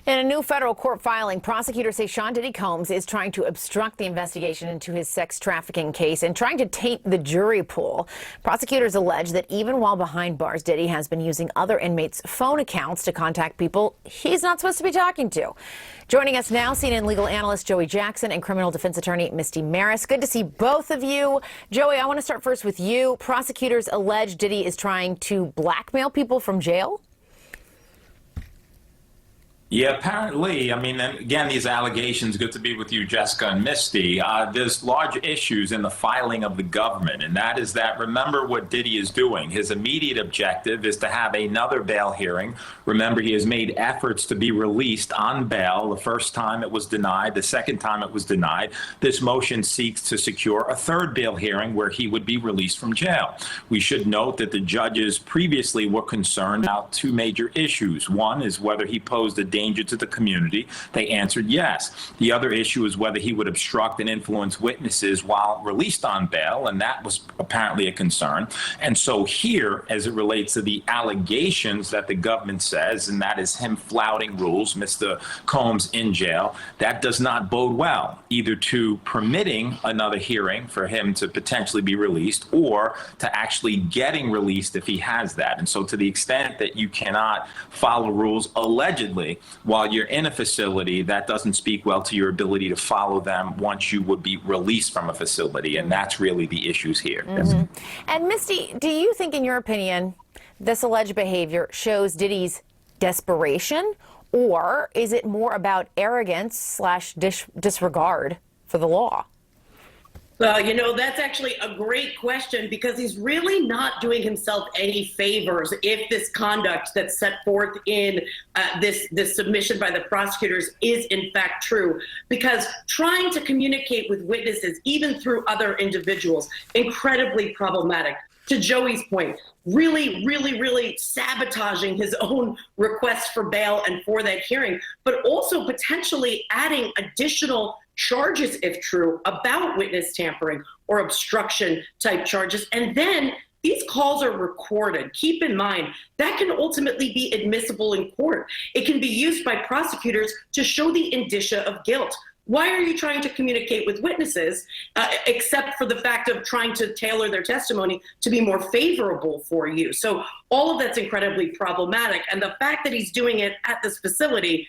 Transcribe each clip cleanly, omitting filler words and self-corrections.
In a new federal court filing, prosecutors say Sean Diddy Combs is trying to obstruct the investigation into his sex trafficking case and trying to taint the jury pool. Prosecutors allege that even while behind bars, Diddy has been using other inmates' phone accounts to contact people he's not supposed to be talking to. Joining us now, CNN legal analyst Joey Jackson and criminal defense attorney Misty Marris. Good to see both of you. Joey, I want to start first with you. Prosecutors allege Diddy is trying to blackmail people from jail. Yeah, apparently. I mean, again, these allegations, good to be with you, Jessica and Misty. There's large issues in the filing of the government, and that is that, remember what Diddy is doing. His immediate objective is to have another bail hearing. Remember, he has made efforts to be released on bail. The first time it was denied. The second time it was denied. This motion seeks to secure a third bail hearing where he would be released from jail. We should note that the judges previously were concerned about two major issues. One is whether he posed a danger to the community. They answered yes. The other issue is whether he would obstruct and influence witnesses while released on bail, and that was apparently a concern. And so here, as it relates to the allegations that the government says, and that is him flouting rules, Mr. Combs in jail, that does not bode well, either to permitting another hearing for him to potentially be released or to actually getting released if he has that. And so to the extent that you cannot follow rules allegedly while you're in a facility, that doesn't speak well to your ability to follow them once you would be released from a facility. And that's really the issues here. Mm-hmm. And Misty, do you think, in your opinion, this alleged behavior shows Diddy's desperation, or is it more about arrogance / disregard for the law? Well, you know, that's actually a great question, because he's really not doing himself any favors if this conduct that's set forth in this submission by the prosecutors is in fact true, because trying to communicate with witnesses, even through other individuals, incredibly problematic. To Joey's point, really sabotaging his own request for bail and for that hearing, but also potentially adding additional charges, if true, about witness tampering or obstruction type charges. And then these calls are recorded. Keep in mind, that can ultimately be admissible in court. It can be used by prosecutors to show the indicia of guilt. Why are you trying to communicate with witnesses, except for the fact of trying to tailor their testimony to be more favorable for you? So all of that's incredibly problematic. And the fact that he's doing it at this facility,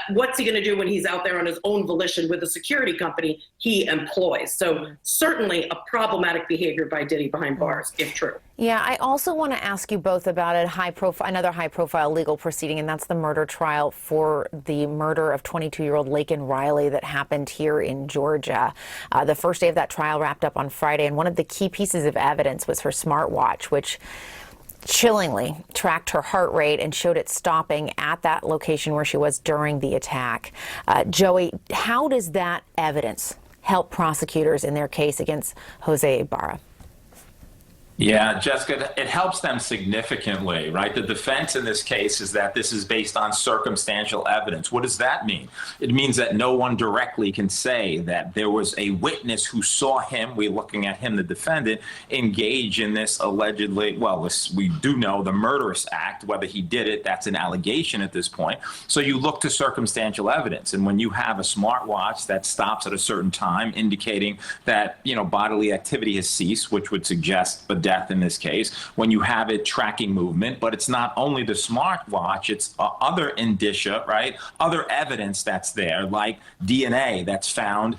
what's he going to do when he's out there on his own volition with a security company he employs? So certainly a problematic behavior by Diddy behind bars, if true. Yeah, I also want to ask you both about another high-profile legal proceeding, and that's the murder trial for the murder of 22-year-old Laken Riley that happened here in Georgia. The first day of that trial wrapped up on Friday, and one of the key pieces of evidence was her smartwatch, which chillingly tracked her heart rate and showed it stopping at that location where she was during the attack. Joey, how does that evidence help prosecutors in their case against Jose Ibarra? Yeah, Jessica, it helps them significantly, right? The defense in this case is that this is based on circumstantial evidence. What does that mean? It means that no one directly can say that there was a witness who saw him, we're looking at him, the defendant, engage in this allegedly, well, we do know the murderous act. Whether he did it, that's an allegation at this point. So you look to circumstantial evidence. And when you have a smartwatch that stops at a certain time, indicating that, you know, bodily activity has ceased, which would suggest a death in this case, when you have it tracking movement, but it's not only the smartwatch, it's other indicia, right? Other evidence that's there, like DNA that's found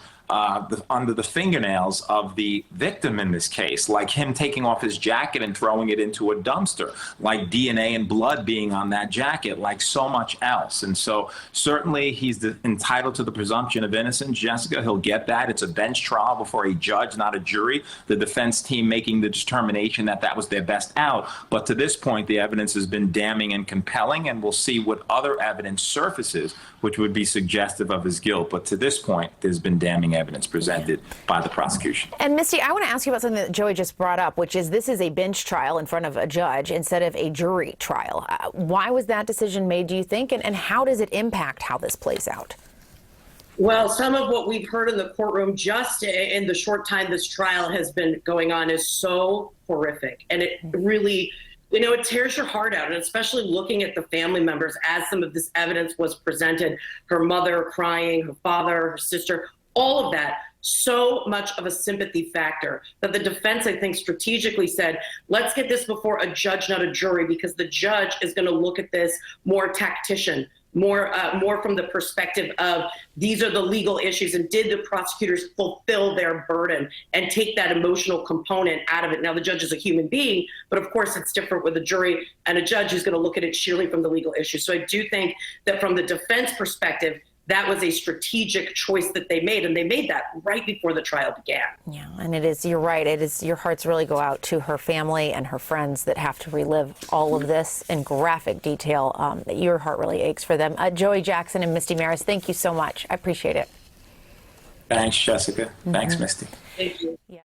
under the fingernails of the victim in this case, like him taking off his jacket and throwing it into a dumpster, like DNA and blood being on that jacket, like so much else. And so certainly he's entitled to the presumption of innocence, Jessica. He'll get that. It's a bench trial before a judge, not a jury. The defense team making the determination that that was their best out. But to this point, the evidence has been damning and compelling, and we'll see what other evidence surfaces, which would be suggestive of his guilt. But to this point, there's been damning evidence presented by the prosecution. And Misty, I want to ask you about something that Joey just brought up, which is this is a bench trial in front of a judge instead of a jury trial. Why was that decision made, do you think, and how does it impact how this plays out? Well, some of what we've heard in the courtroom just in the short time this trial has been going on is so horrific, and it really You know, it tears your heart out, and especially looking at the family members as some of this evidence was presented, her mother crying, her father, her sister, all of that, so much of a sympathy factor that the defense, I think, strategically said, let's get this before a judge, not a jury, because the judge is going to look at this more tactician, more from the perspective of these are the legal issues, and did the prosecutors fulfill their burden and take that emotional component out of it. Now, the judge is a human being, but of course it's different with a jury and a judge who's going to look at it sheerly from the legal issue. So I do think that from the defense perspective, that was a strategic choice that they made, and they made that right before the trial began. Yeah, and it is, you're right, it is, your hearts really go out to her family and her friends that have to relive all of this in graphic detail. Your heart really aches for them. Joey Jackson and Misty Marris, thank you so much. I appreciate it. Thanks, Jessica. Thanks, Misty. Thank you. Yeah.